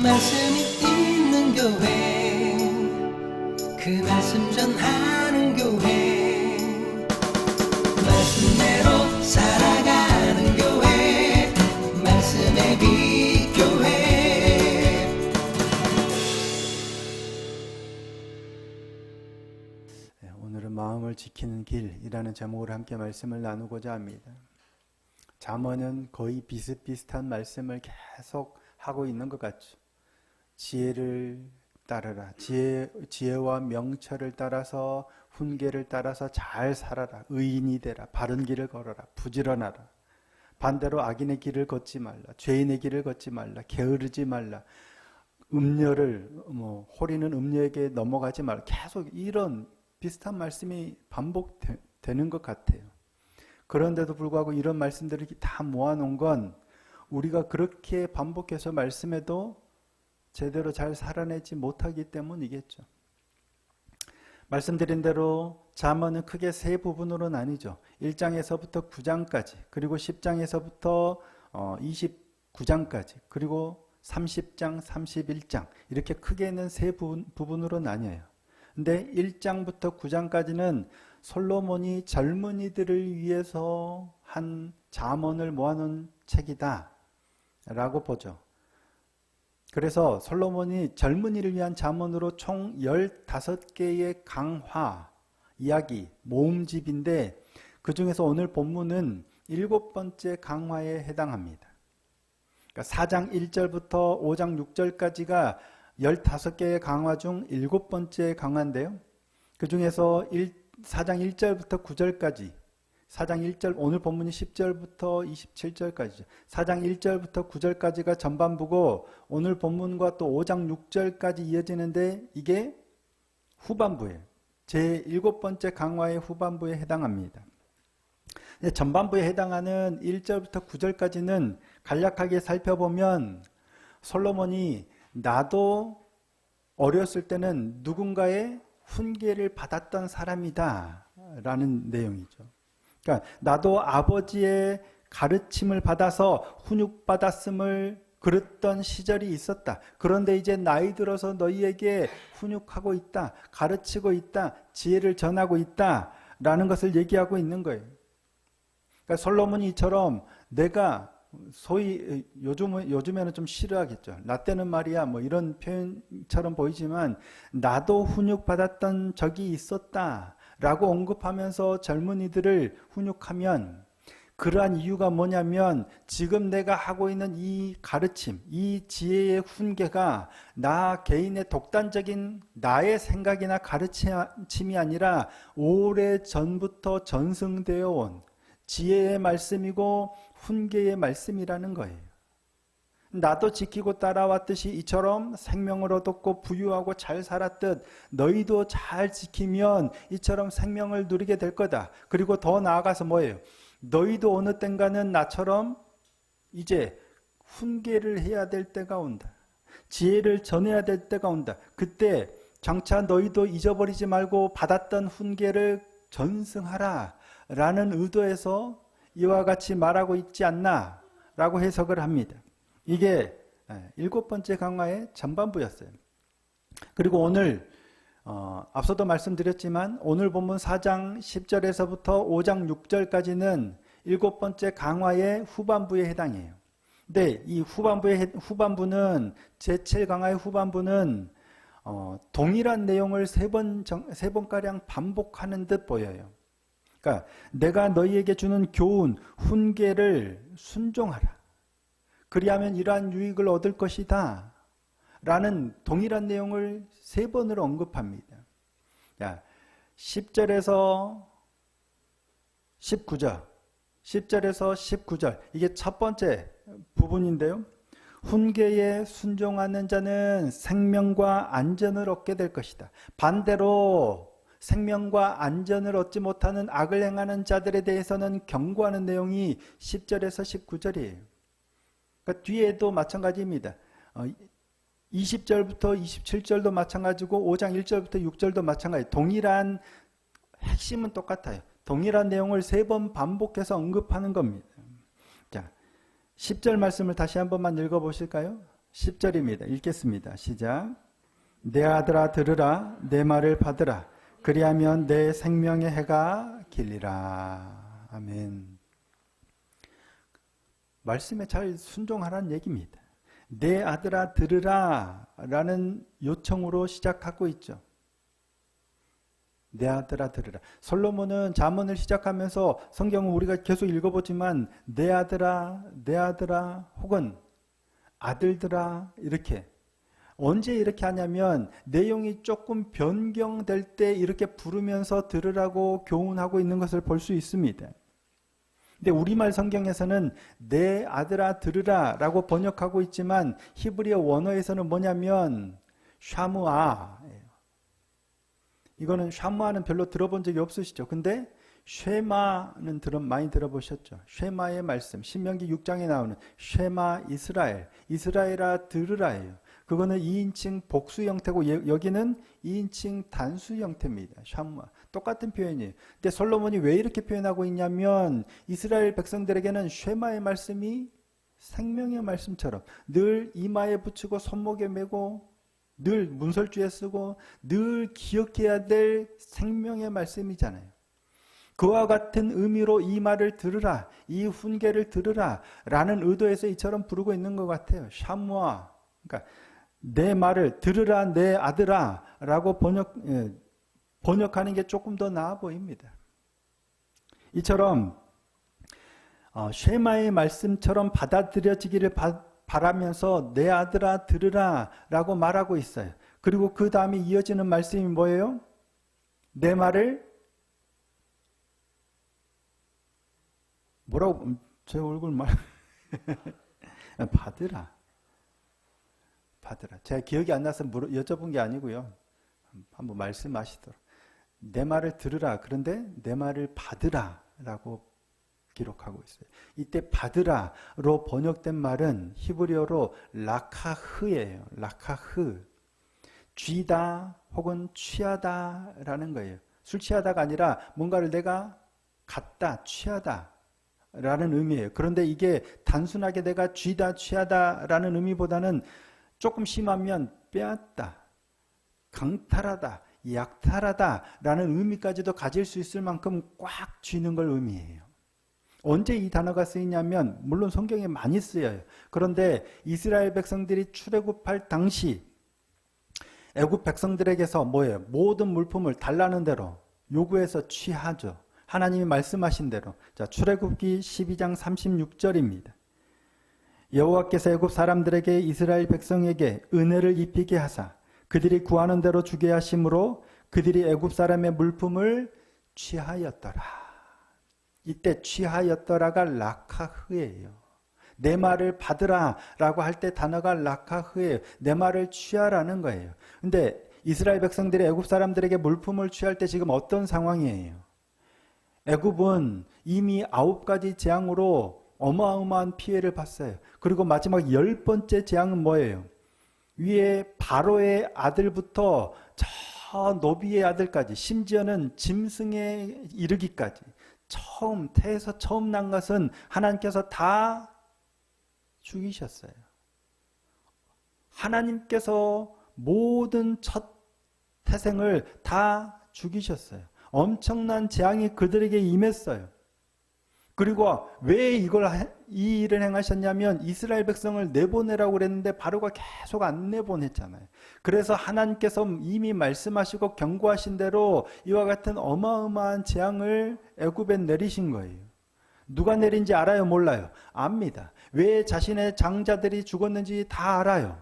말씀이 있는 교회, 그 말씀 전하는 교회, 말씀대로 살아가는 교회, 말씀의 빛 교회. 오늘은 마음을 지키는 길이라는 제목으로 함께 말씀을 나누고자 합니다. 잠언은 거의 비슷비슷한 말씀을 계속 하고 있는 것 같죠. 지혜를 따르라. 지혜와 명철을 따라서, 훈계를 따라서 잘 살아라. 의인이 되라. 바른 길을 걸어라. 부지런하라. 반대로 악인의 길을 걷지 말라. 죄인의 길을 걷지 말라. 게으르지 말라. 호리는 음녀에게 넘어가지 말라. 계속 이런 비슷한 말씀이 반복되는 것 같아요. 그런데도 불구하고 이런 말씀들을 다 모아놓은 건 우리가 그렇게 반복해서 말씀해도 제대로 잘 살아내지 못하기 때문이겠죠. 말씀드린 대로 잠언은 크게 세 부분으로 나뉘죠. 1장에서부터 9장까지, 그리고 10장에서부터 29장까지, 그리고 30장, 31장 이렇게 크게는 세 부분으로 나뉘어요. 근데 1장부터 9장까지는 솔로몬이 젊은이들을 위해서 한 잠언을 모아놓은 책이다 라고 보죠. 그래서 솔로몬이 젊은이를 위한 잠언으로 총 15개의 강화, 이야기, 모음집인데 그 중에서 오늘 본문은 7번째 강화에 해당합니다. 그러니까 4장 1절부터 5장 6절까지가 15개의 강화 중 7번째 강화인데요. 그 중에서 4장 1절부터 9절까지, 4장 1절, 오늘 본문이 10절부터 27절까지죠. 4장 1절부터 9절까지가 전반부고 오늘 본문과 또 5장 6절까지 이어지는데 이게 후반부예요. 제7번째 강화의 후반부에 해당합니다. 전반부에 해당하는 1절부터 9절까지는 간략하게 살펴보면 솔로몬이 나도 어렸을 때는 누군가의 훈계를 받았던 사람이다 라는 내용이죠. 그러니까 나도 아버지의 가르침을 받아서 훈육받았음을 그랬던 시절이 있었다. 그런데 이제 나이 들어서 너희에게 훈육하고 있다, 가르치고 있다, 지혜를 전하고 있다 라는 것을 얘기하고 있는 거예요. 그러니까 솔로몬이 이처럼 내가 소위 요즘에는 좀 싫어하겠죠. 나 때는 말이야 뭐 이런 표현처럼 보이지만 나도 훈육받았던 적이 있었다 라고 언급하면서 젊은이들을 훈육하면 그러한 이유가 뭐냐면 지금 내가 하고 있는 이 가르침, 이 지혜의 훈계가 나 개인의 독단적인 나의 생각이나 가르침이 아니라 오래전부터 전승되어 온 지혜의 말씀이고 훈계의 말씀이라는 거예요. 나도 지키고 따라왔듯이 이처럼 생명을 얻었고 부유하고 잘 살았듯 너희도 잘 지키면 이처럼 생명을 누리게 될 거다. 그리고 더 나아가서 뭐예요? 너희도 어느 땐가는 나처럼 이제 훈계를 해야 될 때가 온다. 지혜를 전해야 될 때가 온다. 그때 장차 너희도 잊어버리지 말고 받았던 훈계를 전승하라 라는 의도에서 이와 같이 말하고 있지 않나 라고 해석을 합니다. 이게 7번째 강화의 전반부였어요. 그리고 오늘 앞서도 말씀드렸지만 오늘 본문 4장 10절에서부터 5장 6절까지는 7번째 강화의 후반부에 해당해요. 근데 이 후반부는 제7강화의 후반부는 동일한 내용을 세 번가량 반복하는 듯 보여요. 그러니까 내가 너희에게 주는 교훈, 훈계를 순종하라. 그리하면 이러한 유익을 얻을 것이다 라는 동일한 내용을 3번으로 언급합니다. 10절에서 19절, 10절에서 19절 이게 첫 번째 부분인데요. 훈계에 순종하는 자는 생명과 안전을 얻게 될 것이다. 반대로 생명과 안전을 얻지 못하는 악을 행하는 자들에 대해서는 경고하는 내용이 10절에서 19절이에요. 그러니까 뒤에도 마찬가지입니다. 20절부터 27절도 마찬가지고 5장 1절부터 6절도 마찬가지. 동일한 핵심은 똑같아요. 동일한 내용을 3번 반복해서 언급하는 겁니다. 자, 10절 말씀을 다시 한 번만 읽어보실까요? 10절입니다. 읽겠습니다. 시작. 내 아들아 들으라, 내 말을 받으라. 그리하면 내 생명의 해가 길리라. 아멘. 말씀에 잘 순종하라는 얘기입니다. 내 아들아 들으라 라는 요청으로 시작하고 있죠. 내 아들아 들으라. 솔로몬은 잠언을 시작하면서 성경을 우리가 계속 읽어보지만 내 아들아, 내 아들아 혹은 아들들아 이렇게 언제 이렇게 하냐면 내용이 조금 변경될 때 이렇게 부르면서 들으라고 교훈하고 있는 것을 볼 수 있습니다. 근데 우리말 성경에서는 내 아들아 들으라 라고 번역하고 있지만 히브리어 원어에서는 뭐냐면 샤무아예요. 이거는 샤무아는 별로 들어본 적이 없으시죠. 근데 쉐마는 많이 들어보셨죠. 쉐마의 말씀, 신명기 6장에 나오는 쉐마 이스라엘, 이스라엘아 들으라예요. 그거는 2인칭 복수 형태고 여기는 2인칭 단수 형태입니다. 샤무아. 똑같은 표현이에요. 근데 솔로몬이 왜 이렇게 표현하고 있냐면 이스라엘 백성들에게는 쉐마의 말씀이 생명의 말씀처럼 늘 이마에 붙이고 손목에 메고 늘 문설주에 쓰고 늘 기억해야 될 생명의 말씀이잖아요. 그와 같은 의미로 이 말을 들으라, 이 훈계를 들으라 라는 의도에서 이처럼 부르고 있는 것 같아요. 샤무아. 그러니까 내 말을 들으라 내 아들아 라고 번역하는 게 조금 더 나아 보입니다. 이처럼 쉐마의 말씀처럼 받아들여지기를 바라면서 내 아들아 들으라 라고 말하고 있어요. 그리고 그 다음에 이어지는 말씀이 뭐예요? 내 말을 뭐라고 제 얼굴 받으라. 받으라. 제가 기억이 안 나서 여쭤본 게 아니고요. 한번 말씀하시도록. 내 말을 들으라. 그런데 내 말을 받으라 라고 기록하고 있어요. 이때 받으라로 번역된 말은 히브리어로 라카흐예요. 라카흐. 쥐다 혹은 취하다 라는 거예요. 술 취하다가 아니라 뭔가를 내가 갖다, 취하다 라는 의미예요. 그런데 이게 단순하게 내가 쥐다, 취하다 라는 의미보다는 조금 심하면 빼앗다, 강탈하다, 약탈하다 라는 의미까지도 가질 수 있을 만큼 꽉 쥐는 걸 의미해요. 언제 이 단어가 쓰이냐면 물론 성경에 많이 쓰여요. 그런데 이스라엘 백성들이 출애굽할 당시 애굽 백성들에게서 뭐예요? 모든 물품을 달라는 대로 요구해서 취하죠. 하나님이 말씀하신 대로. 자, 출애굽기 12장 36절입니다. 여호와께서 애굽 사람들에게 이스라엘 백성에게 은혜를 입히게 하사 그들이 구하는 대로 주게 하심으로 그들이 애굽 사람의 물품을 취하였더라. 이때 취하였더라가 라카흐예요. 내 말을 받으라 라고 할 때 단어가 라카흐예요. 내 말을 취하라는 거예요. 근데 이스라엘 백성들이 애굽 사람들에게 물품을 취할 때 지금 어떤 상황이에요? 애굽은 이미 9가지 재앙으로 어마어마한 피해를 봤어요. 그리고 마지막 10번째 재앙은 뭐예요? 위에 바로의 아들부터 저 노비의 아들까지, 심지어는 짐승에 이르기까지 태에서 처음 난 것은 하나님께서 다 죽이셨어요. 하나님께서 모든 첫 태생을 다 죽이셨어요. 엄청난 재앙이 그들에게 임했어요. 그리고 왜 이 일을 행하셨냐면 이스라엘 백성을 내보내라고 그랬는데 바로가 계속 안 내보냈잖아요. 그래서 하나님께서 이미 말씀하시고 경고하신 대로 이와 같은 어마어마한 재앙을 애굽에 내리신 거예요. 누가 내린지 알아요? 몰라요? 압니다. 왜 자신의 장자들이 죽었는지 다 알아요.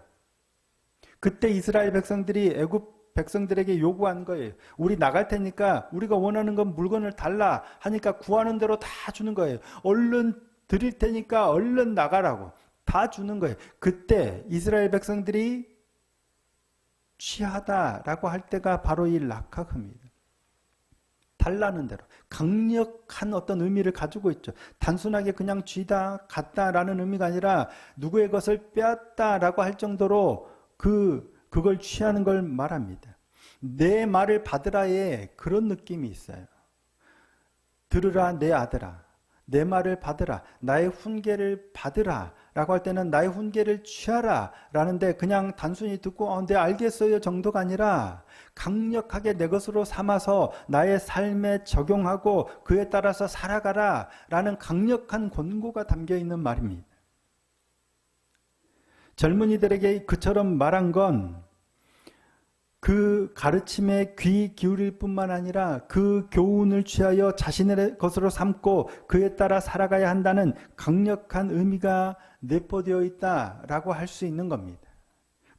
그때 이스라엘 백성들이 애굽 백성들에게 요구한 거예요. 우리 나갈 테니까 우리가 원하는 건 물건을 달라 하니까 구하는 대로 다 주는 거예요. 얼른 드릴 테니까 얼른 나가라고 다 주는 거예요. 그때 이스라엘 백성들이 취하다라고 할 때가 바로 이 라카흐입니다. 달라는 대로 강력한 어떤 의미를 가지고 있죠. 단순하게 그냥 쥐다, 갖다라는 의미가 아니라 누구의 것을 빼앗다라고 할 정도로 그걸 취하는 걸 말합니다. 내 말을 받으라에 그런 느낌이 있어요. 들으라 내 아들아, 내 말을 받으라, 나의 훈계를 받으라 라고 할 때는 나의 훈계를 취하라 라는데 그냥 단순히 듣고 네 알겠어요 정도가 아니라 강력하게 내 것으로 삼아서 나의 삶에 적용하고 그에 따라서 살아가라 라는 강력한 권고가 담겨 있는 말입니다. 젊은이들에게 그처럼 말한 건 그 가르침에 귀 기울일 뿐만 아니라 그 교훈을 취하여 자신의 것으로 삼고 그에 따라 살아가야 한다는 강력한 의미가 내포되어 있다라고 할 수 있는 겁니다.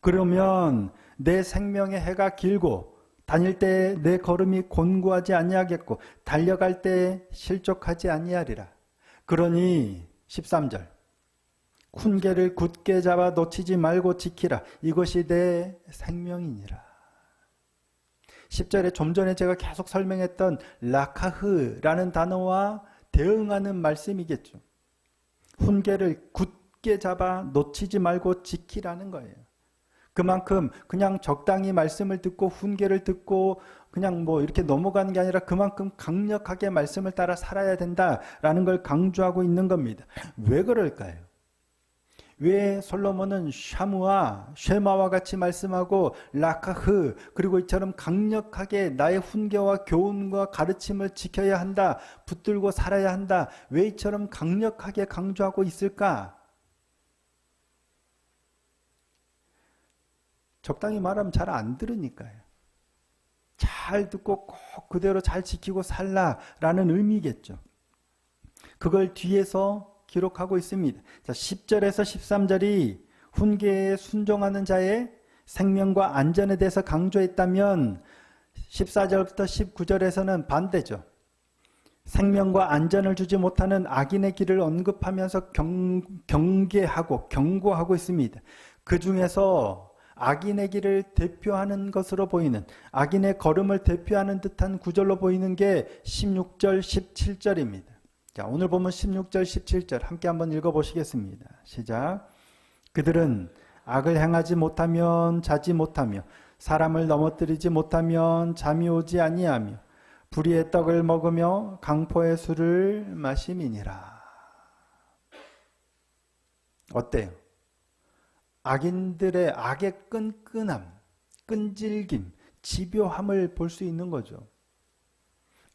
그러면 내 생명의 해가 길고 다닐 때 내 걸음이 곤고하지 아니하겠고 달려갈 때 실족하지 아니하리라. 그러니 13절 훈계를 굳게 잡아 놓치지 말고 지키라. 이것이 내 생명이니라. 10절에 좀 전에 제가 계속 설명했던 라카흐라는 단어와 대응하는 말씀이겠죠. 훈계를 굳게 잡아 놓치지 말고 지키라는 거예요. 그만큼 그냥 적당히 말씀을 듣고 훈계를 듣고 그냥 뭐 이렇게 넘어가는 게 아니라 그만큼 강력하게 말씀을 따라 살아야 된다라는 걸 강조하고 있는 겁니다. 왜 그럴까요? 왜 솔로몬은 샤무와 쉐마와 같이 말씀하고 라카흐 그리고 이처럼 강력하게 나의 훈계와 교훈과 가르침을 지켜야 한다, 붙들고 살아야 한다, 왜 이처럼 강력하게 강조하고 있을까? 적당히 말하면 잘 안 들으니까요. 잘 듣고 꼭 그대로 잘 지키고 살라라는 의미겠죠. 그걸 뒤에서 기록하고 있습니다. 자, 10절에서 13절이 훈계에 순종하는 자의 생명과 안전에 대해서 강조했다면 14절부터 19절에서는 반대죠. 생명과 안전을 주지 못하는 악인의 길을 언급하면서 경계하고 경고하고 있습니다. 그 중에서 악인의 길을 대표하는 것으로 보이는 악인의 걸음을 대표하는 듯한 구절로 보이는 게 16절, 17절입니다. 자, 오늘 보면 16절, 17절 함께 한번 읽어보시겠습니다. 시작. 그들은 악을 행하지 못하면 자지 못하며 사람을 넘어뜨리지 못하면 잠이 오지 아니하며 불의의 떡을 먹으며 강포의 술을 마심이니라. 어때요? 악인들의 악의 끈끈함, 끈질김, 집요함을 볼 수 있는 거죠.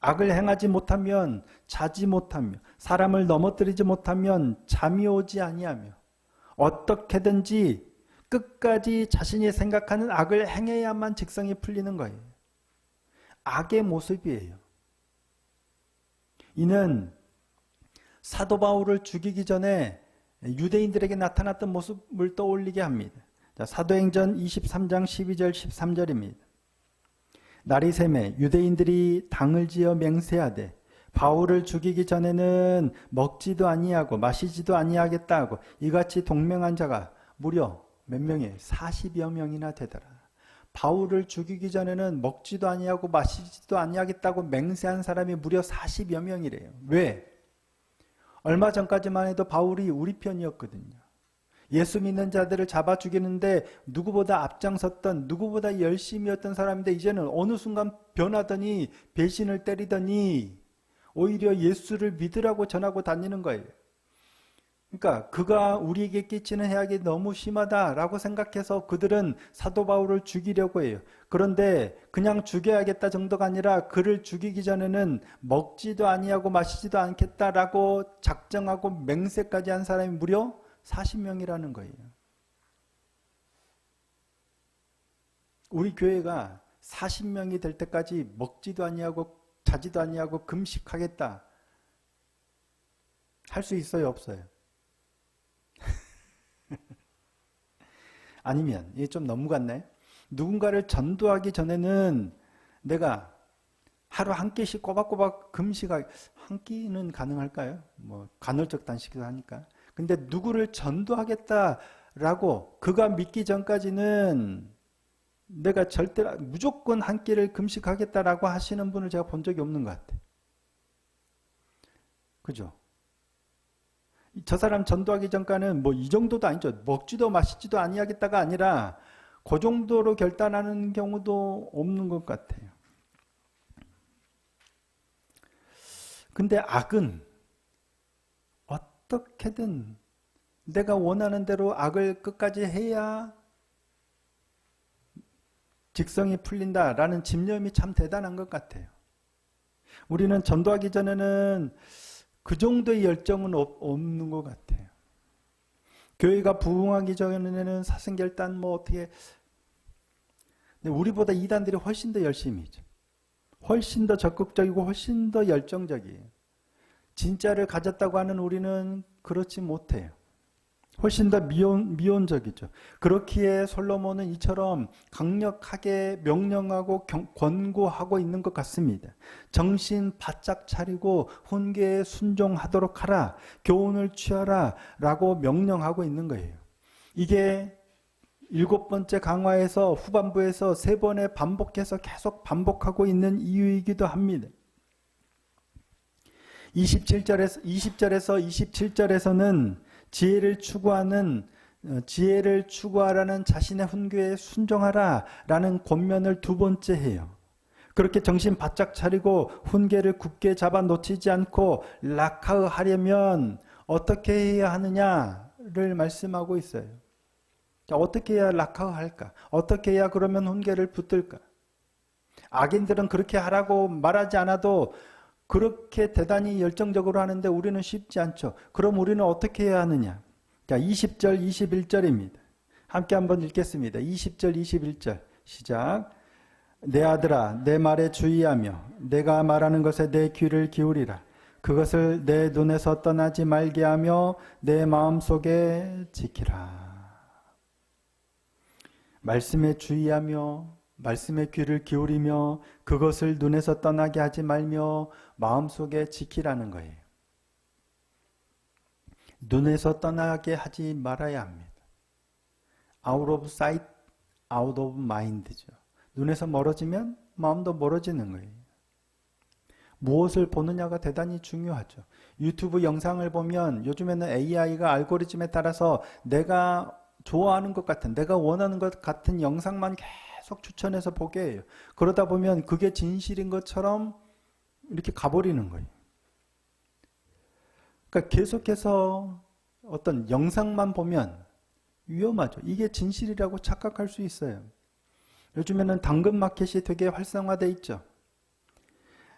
악을 행하지 못하면 자지 못하며 사람을 넘어뜨리지 못하면 잠이 오지 아니하며 어떻게든지 끝까지 자신이 생각하는 악을 행해야만 직성이 풀리는 거예요. 악의 모습이에요. 이는 사도 바울을 죽이기 전에 유대인들에게 나타났던 모습을 떠올리게 합니다. 자, 사도행전 23장 12절 13절입니다. 날이 새매 유대인들이 당을 지어 맹세하되 바울을 죽이기 전에는 먹지도 아니하고 마시지도 아니하겠다 하고 이같이 동맹한 자가 무려 몇 명이에요? 40여 명이나 되더라. 바울을 죽이기 전에는 먹지도 아니하고 마시지도 아니하겠다고 맹세한 사람이 무려 40여 명이래요. 왜? 얼마 전까지만 해도 바울이 우리 편이었거든요. 예수 믿는 자들을 잡아 죽이는데 누구보다 앞장섰던, 누구보다 열심이었던 사람인데 이제는 어느 순간 변하더니 배신을 때리더니 오히려 예수를 믿으라고 전하고 다니는 거예요. 그러니까 그가 우리에게 끼치는 해악이 너무 심하다라고 생각해서 그들은 사도 바울을 죽이려고 해요. 그런데 그냥 죽여야겠다 정도가 아니라 그를 죽이기 전에는 먹지도 아니하고 마시지도 않겠다라고 작정하고 맹세까지 한 사람이 무려 40명이라는 거예요. 우리 교회가 40명이 될 때까지 먹지도 아니하고 자지도 아니하고 금식하겠다 할 수 있어요, 없어요? 아니면 이게 좀 너무 같네. 누군가를 전도하기 전에는 내가 하루 한 끼씩 꼬박꼬박 금식하기, 한 끼는 가능할까요? 뭐 간헐적 단식도 하니까. 근데 누구를 전도하겠다라고 그가 믿기 전까지는 내가 절대 무조건 한 끼를 금식하겠다라고 하시는 분을 제가 본 적이 없는 것 같아요. 그죠? 저 사람 전도하기 전까지는 뭐 이 정도도 아니죠. 먹지도 마시지도 아니하겠다가 아니라 그 정도로 결단하는 경우도 없는 것 같아요. 근데 악은 어떻게든 내가 원하는 대로 악을 끝까지 해야 직성이 풀린다라는 집념이 참 대단한 것 같아요. 우리는 전도하기 전에는 그 정도의 열정은 없는 것 같아요. 교회가 부흥하기 전에는 사순결단 뭐 어떻게, 근데 우리보다 이단들이 훨씬 더 열심히 하죠. 훨씬 더 적극적이고 훨씬 더 열정적이에요. 진짜를 가졌다고 하는 우리는 그렇지 못해요. 훨씬 더 미온적이죠. 그렇기에 솔로몬은 이처럼 강력하게 명령하고 권고하고 있는 것 같습니다. 정신 바짝 차리고 훈계에 순종하도록 하라, 교훈을 취하라 라고 명령하고 있는 거예요. 이게 7번째 강화에서 후반부에서 3번에 반복해서 계속 반복하고 있는 이유이기도 합니다. 20절에서 27절에서는 지혜를 추구하라는 자신의 훈계에 순종하라 라는 권면을 2번째 해요. 그렇게 정신 바짝 차리고 훈계를 굳게 잡아 놓치지 않고 락하하려면 어떻게 해야 하느냐를 말씀하고 있어요. 자, 어떻게 해야 락하할까? 어떻게 해야 그러면 훈계를 붙들까? 악인들은 그렇게 하라고 말하지 않아도 그렇게 대단히 열정적으로 하는데 우리는 쉽지 않죠. 그럼 우리는 어떻게 해야 하느냐? 자, 20절, 21절입니다. 함께 한번 읽겠습니다. 20절, 21절 시작. 내 아들아, 내 말에 주의하며 내가 말하는 것에 내 귀를 기울이라. 그것을 내 눈에서 떠나지 말게 하며 내 마음속에 지키라. 말씀에 주의하며 말씀에 귀를 기울이며 그것을 눈에서 떠나게 하지 말며 마음속에 지키라는 거예요. 눈에서 떠나게 하지 말아야 합니다. Out of sight, out of mind죠. 눈에서 멀어지면 마음도 멀어지는 거예요. 무엇을 보느냐가 대단히 중요하죠. 유튜브 영상을 보면 요즘에는 AI가 알고리즘에 따라서 내가 좋아하는 것 같은, 내가 원하는 것 같은 영상만 계속 추천해서 보게 해요. 그러다 보면 그게 진실인 것처럼 이렇게 가버리는 거예요. 그러니까 계속해서 어떤 영상만 보면 위험하죠. 이게 진실이라고 착각할 수 있어요. 요즘에는 당근마켓이 되게 활성화되어 있죠.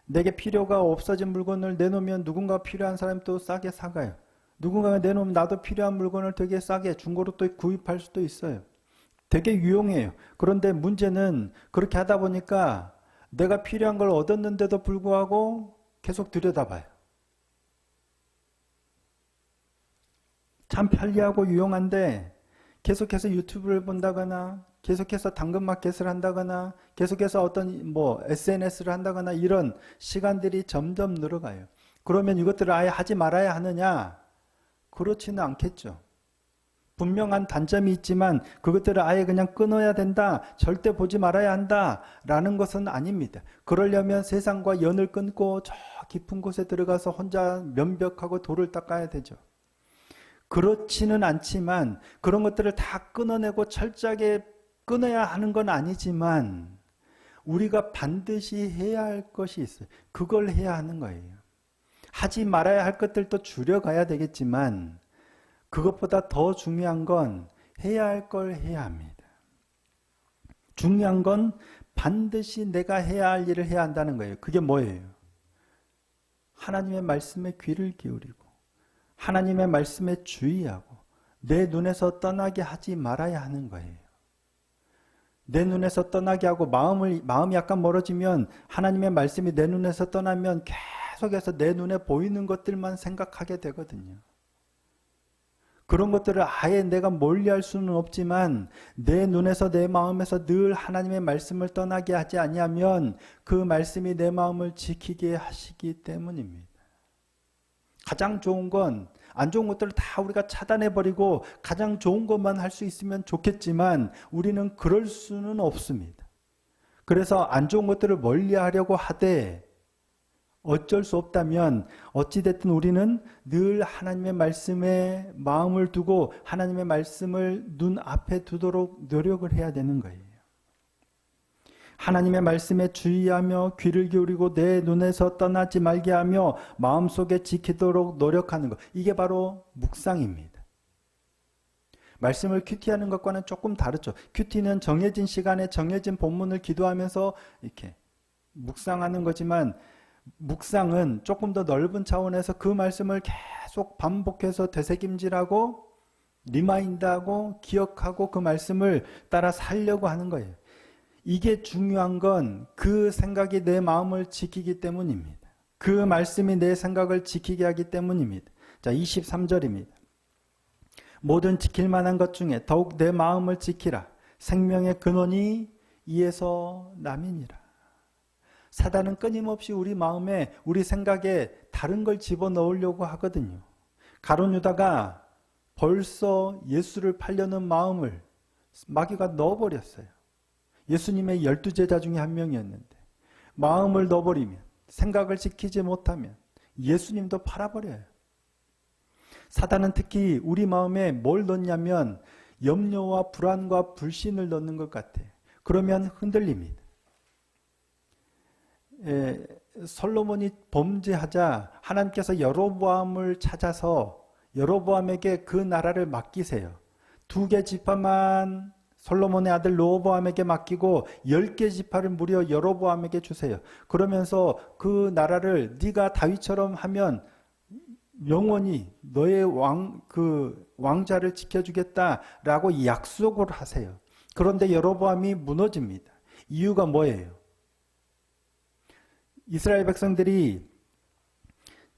내게 필요가 없어진 물건을 내놓으면 누군가 필요한 사람이 또 싸게 사가요. 누군가가 내놓으면 나도 필요한 물건을 되게 싸게 중고로 또 구입할 수도 있어요. 되게 유용해요. 그런데 문제는 그렇게 하다 보니까 내가 필요한 걸 얻었는데도 불구하고 계속 들여다봐요. 참 편리하고 유용한데 계속해서 유튜브를 본다거나 계속해서 당근마켓을 한다거나 계속해서 어떤 SNS를 한다거나 이런 시간들이 점점 늘어가요. 그러면 이것들을 아예 하지 말아야 하느냐? 그렇지는 않겠죠. 분명한 단점이 있지만 그것들을 아예 그냥 끊어야 된다, 절대 보지 말아야 한다 라는 것은 아닙니다. 그러려면 세상과 연을 끊고 저 깊은 곳에 들어가서 혼자 면벽하고 돌을 닦아야 되죠. 그렇지는 않지만 그런 것들을 다 끊어내고 철저하게 끊어야 하는 건 아니지만 우리가 반드시 해야 할 것이 있어요. 그걸 해야 하는 거예요. 하지 말아야 할 것들도 줄여가야 되겠지만 그것보다 더 중요한 건 해야 할 걸 해야 합니다. 중요한 건 반드시 내가 해야 할 일을 해야 한다는 거예요. 그게 뭐예요? 하나님의 말씀에 귀를 기울이고 하나님의 말씀에 주의하고 내 눈에서 떠나게 하지 말아야 하는 거예요. 내 눈에서 떠나게 하고 마음이 약간 멀어지면 하나님의 말씀이 내 눈에서 떠나면 계속해서 내 눈에 보이는 것들만 생각하게 되거든요. 그런 것들을 아예 내가 멀리할 수는 없지만 내 눈에서 내 마음에서 늘 하나님의 말씀을 떠나게 하지 아니하면 그 말씀이 내 마음을 지키게 하시기 때문입니다. 가장 좋은 건 안 좋은 것들을 다 우리가 차단해버리고 가장 좋은 것만 할 수 있으면 좋겠지만 우리는 그럴 수는 없습니다. 그래서 안 좋은 것들을 멀리하려고 하되 어쩔 수 없다면 어찌됐든 우리는 늘 하나님의 말씀에 마음을 두고 하나님의 말씀을 눈앞에 두도록 노력을 해야 되는 거예요. 하나님의 말씀에 주의하며 귀를 기울이고 내 눈에서 떠나지 말게 하며 마음속에 지키도록 노력하는 것. 이게 바로 묵상입니다. 말씀을 큐티하는 것과는 조금 다르죠. 큐티는 정해진 시간에 정해진 본문을 기도하면서 이렇게 묵상하는 거지만, 묵상은 조금 더 넓은 차원에서 그 말씀을 계속 반복해서 되새김질하고 리마인드하고 기억하고 그 말씀을 따라 살려고 하는 거예요. 이게 중요한 건 그 생각이 내 마음을 지키기 때문입니다. 그 말씀이 내 생각을 지키게 하기 때문입니다. 자, 23절입니다. 모든 지킬 만한 것 중에 더욱 내 마음을 지키라. 생명의 근원이 이에서 남이니라. 사단은 끊임없이 우리 마음에, 우리 생각에 다른 걸 집어넣으려고 하거든요. 가룟 유다가 벌써 예수를 팔려는 마음을 마귀가 넣어버렸어요. 예수님의 12제자 중에 한 명이었는데 마음을 넣어버리면, 생각을 지키지 못하면 예수님도 팔아버려요. 사단은 특히 우리 마음에 뭘 넣냐면 염려와 불안과 불신을 넣는 것 같아요. 그러면 흔들립니다. 솔로몬이 범죄하자 하나님께서 여로보암을 찾아서 여로보암에게 그 나라를 맡기세요. 2개 지파만 솔로몬의 아들 르호보암에게 맡기고 10개 지파를 무려 여로보암에게 주세요. 그러면서 그 나라를 네가 다윗처럼 하면 영원히 너의 왕자를 지켜주겠다라고 약속을 하세요. 그런데 여로보암이 무너집니다. 이유가 뭐예요? 이스라엘 백성들이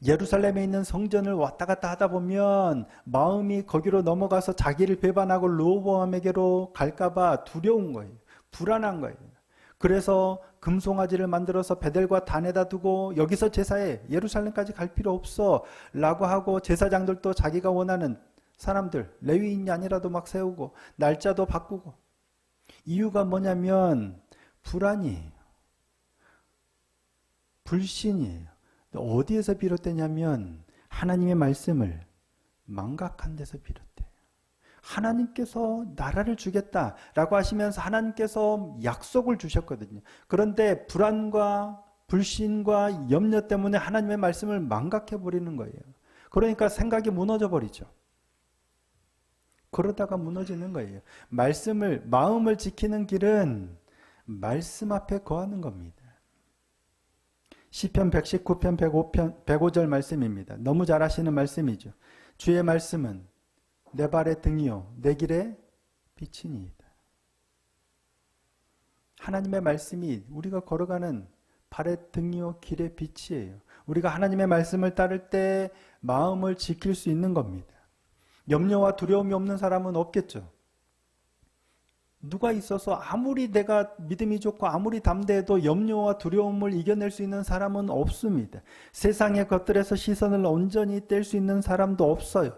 예루살렘에 있는 성전을 왔다 갔다 하다 보면 마음이 거기로 넘어가서 자기를 배반하고 르호보암에게로 갈까봐 두려운 거예요. 불안한 거예요. 그래서 금송아지를 만들어서 베델과 단에다 두고 여기서 제사해, 예루살렘까지 갈 필요 없어 라고 하고, 제사장들도 자기가 원하는 사람들, 레위인이 아니라도 막 세우고 날짜도 바꾸고. 이유가 뭐냐면 불안이에요. 불신이에요. 어디에서 비롯되냐면 하나님의 말씀을 망각한 데서 비롯돼요. 하나님께서 나라를 주겠다라고 하시면서 하나님께서 약속을 주셨거든요. 그런데 불안과 불신과 염려 때문에 하나님의 말씀을 망각해 버리는 거예요. 그러니까 생각이 무너져 버리죠. 그러다가 무너지는 거예요. 마음을 지키는 길은 말씀 앞에 거하는 겁니다. 시편 119편 105절 말씀입니다. 너무 잘 아시는 말씀이죠. 주의 말씀은 내 발의 등이요 내 길의 빛이니이다. 하나님의 말씀이 우리가 걸어가는 발의 등이요 길의 빛이에요. 우리가 하나님의 말씀을 따를 때 마음을 지킬 수 있는 겁니다. 염려와 두려움이 없는 사람은 없겠죠. 누가 있어서 아무리 내가 믿음이 좋고 아무리 담대해도 염려와 두려움을 이겨낼 수 있는 사람은 없습니다. 세상의 것들에서 시선을 온전히 뗄 수 있는 사람도 없어요.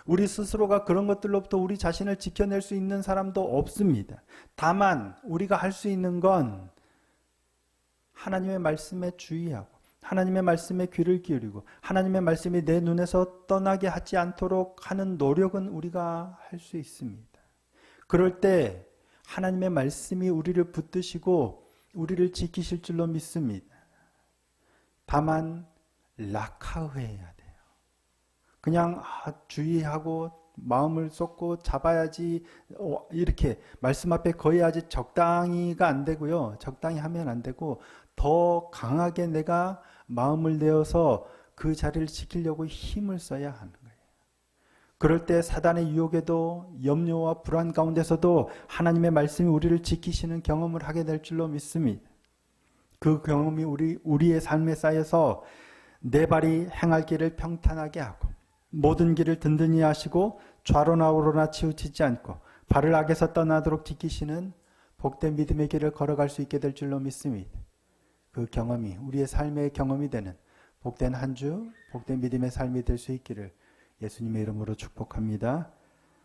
우리 스스로가 그런 것들로부터 우리 자신을 지켜낼 수 있는 사람도 없습니다. 다만 우리가 할 수 있는 건 하나님의 말씀에 주의하고 하나님의 말씀에 귀를 기울이고 하나님의 말씀이 내 눈에서 떠나게 하지 않도록 하는 노력은 우리가 할 수 있습니다. 그럴 때 하나님의 말씀이 우리를 붙드시고 우리를 지키실 줄로 믿습니다. 다만 락하회해야 돼요. 그냥 주의하고 마음을 쏟고 잡아야지 이렇게 말씀 앞에 거해야지 적당히가 안 되고요. 적당히 하면 안 되고 더 강하게 내가 마음을 내어서 그 자리를 지키려고 힘을 써야 하는 거예요. 그럴 때 사단의 유혹에도 염려와 불안 가운데서도 하나님의 말씀이 우리를 지키시는 경험을 하게 될 줄로 믿습니다. 그 경험이 우리의 삶에 쌓여서 내 발이 행할 길을 평탄하게 하고 모든 길을 든든히 하시고 좌로나 우로나 치우치지 않고 발을 악에서 떠나도록 지키시는 복된 믿음의 길을 걸어갈 수 있게 될 줄로 믿습니다. 그 경험이 우리의 삶의 경험이 되는 복된 한 주, 복된 믿음의 삶이 될 수 있기를 예수님의 이름으로 축복합니다.